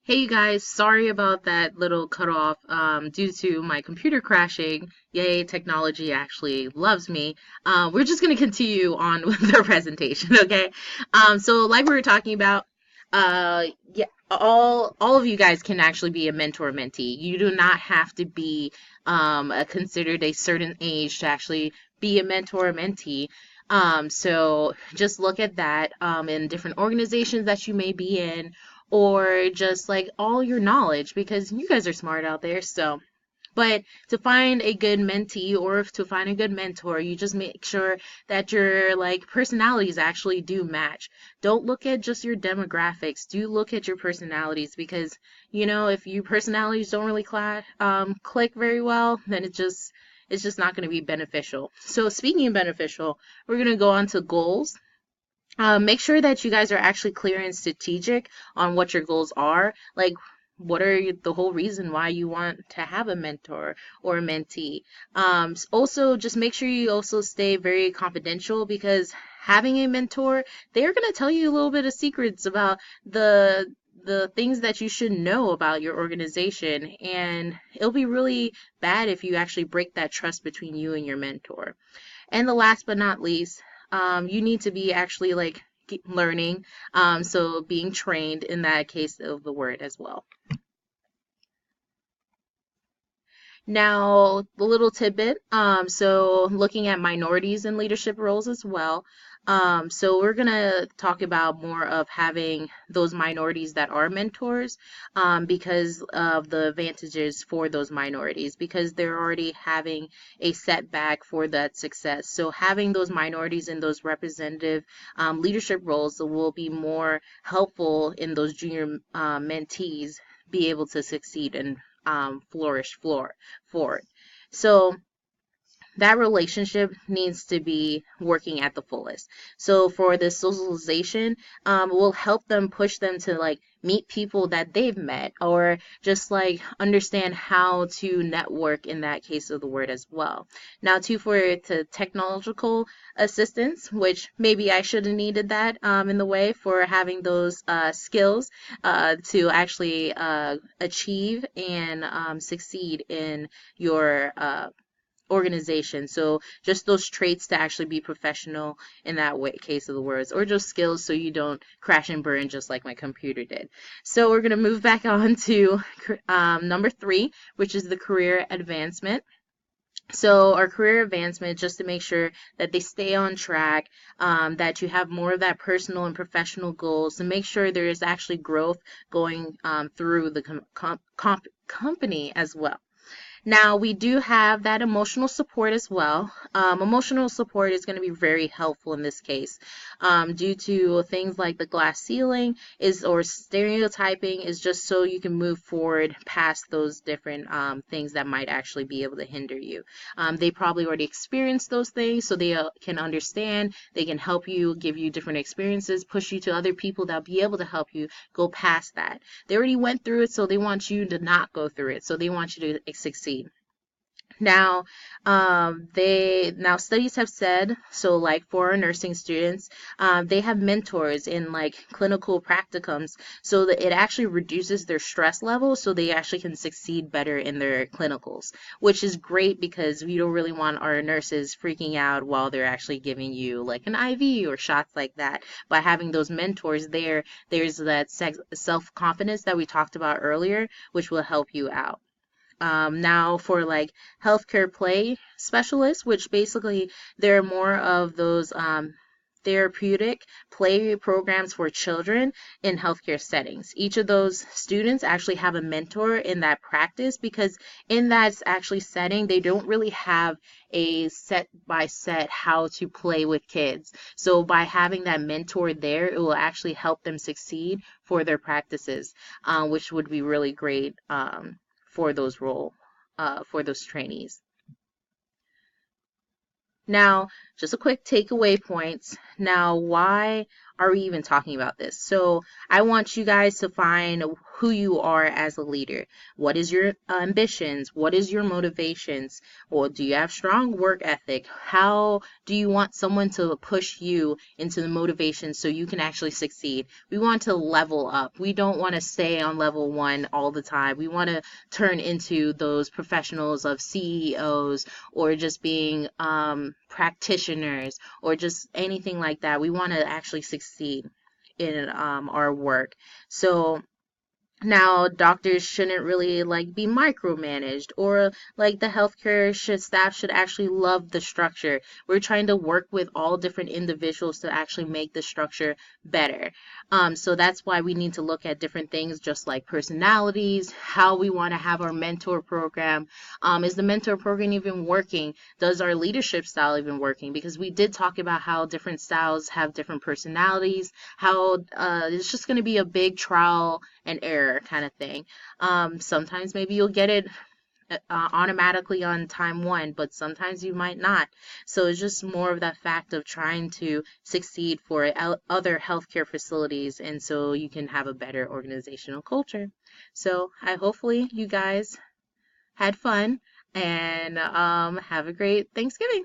Hey you guys, sorry about that little cutoff due to my computer crashing. Yay, technology actually loves me. We're just going to continue on with the presentation, okay? So like we were talking about, yeah, all of you guys can actually be a mentor mentee. You do not have to be considered a certain age to actually be a mentor or mentee. So just look at that in different organizations that you may be in or just like all your knowledge because you guys are smart out there. So, but to find a good mentee or to find a good mentor, you just make sure that your like personalities actually do match. Don't look at just your demographics. Do look at your personalities because if your personalities don't really click very well, then it's just not going to be beneficial. So speaking of beneficial, we're going to go on to goals. Make sure that you guys are actually clear and strategic on what your goals are. Like, what are the whole reason why you want to have a mentor or a mentee? Also, just make sure you also stay very confidential because having a mentor, they're going to tell you a little bit of secrets about the things that you should know about your organization, and it'll be really bad if you actually break that trust between you and your mentor. And the last but not least, you need to be actually like learning, so being trained in that case of the word as well. Now, the little tidbit, so looking at minorities in leadership roles as well. So we're gonna talk about more of having those minorities that are mentors, because of the advantages for those minorities, because they're already having a setback for that success. So having those minorities in those representative leadership roles will be more helpful in those junior mentees be able to succeed and flourish forward. So that relationship needs to be working at the fullest. So for the socialization, will help them push them to like meet people that they've met or just like understand how to network in that case of the word as well. Now too for to technological assistance, which maybe I should have needed that in the way for having those skills to actually achieve and succeed in your organization. So just those traits to actually be professional in that way, case of the words, or just skills so you don't crash and burn just like my computer did. So we're gonna move back on to number 3, which is the career advancement. So our career advancement, just to make sure that they stay on track, that you have more of that personal and professional goals, to make sure there is actually growth going through the company as well. Now, we do have that emotional support as well. Emotional support is going to be very helpful in this case, due to things like the glass ceiling is or stereotyping is just so you can move forward past those different things that might actually be able to hinder you. They probably already experienced those things, so they can understand. They can help you, give you different experiences, push you to other people that'll be able to help you go past that. They already went through it, so they want you to not go through it. So they want you to succeed. Now, they now studies have said so. Like for our nursing students, they have mentors in like clinical practicums, so that it actually reduces their stress level, so they actually can succeed better in their clinicals, which is great because we don't really want our nurses freaking out while they're actually giving you like an IV or shots like that. By having those mentors there, there's that self confidence that we talked about earlier, which will help you out. Now for like healthcare play specialists, which basically they're more of those therapeutic play programs for children in healthcare settings. Each of those students actually have a mentor in that practice because in that actually setting, they don't really have a set by set how to play with kids. So by having that mentor there, it will actually help them succeed for their practices, which would be really great. For those for those trainees. Now, just a quick takeaway points. Now, why are we even talking about this? So I want you guys to find who you are as a leader. What is your ambitions? What is your motivations? Or do you have strong work ethic? How do you want someone to push you into the motivation so you can actually succeed? We want to level up. We don't want to stay on level one all the time. We want to turn into those professionals of CEOs or just being practitioners or just anything like that. We want to actually succeed in our work. So now, doctors shouldn't really like be micromanaged, or like the healthcare staff should actually love the structure. We're trying to work with all different individuals to actually make the structure better. So that's why we need to look at different things, just like personalities, how we want to have our mentor program. Is the mentor program even working? Does our leadership style even working? Because we did talk about how different styles have different personalities, how it's just going to be a big trial and error kind of thing. Sometimes maybe you'll get it automatically on time one, but sometimes you might not. So it's just more of that fact of trying to succeed for other healthcare facilities, and so you can have a better organizational culture. So I hopefully you guys had fun and have a great Thanksgiving.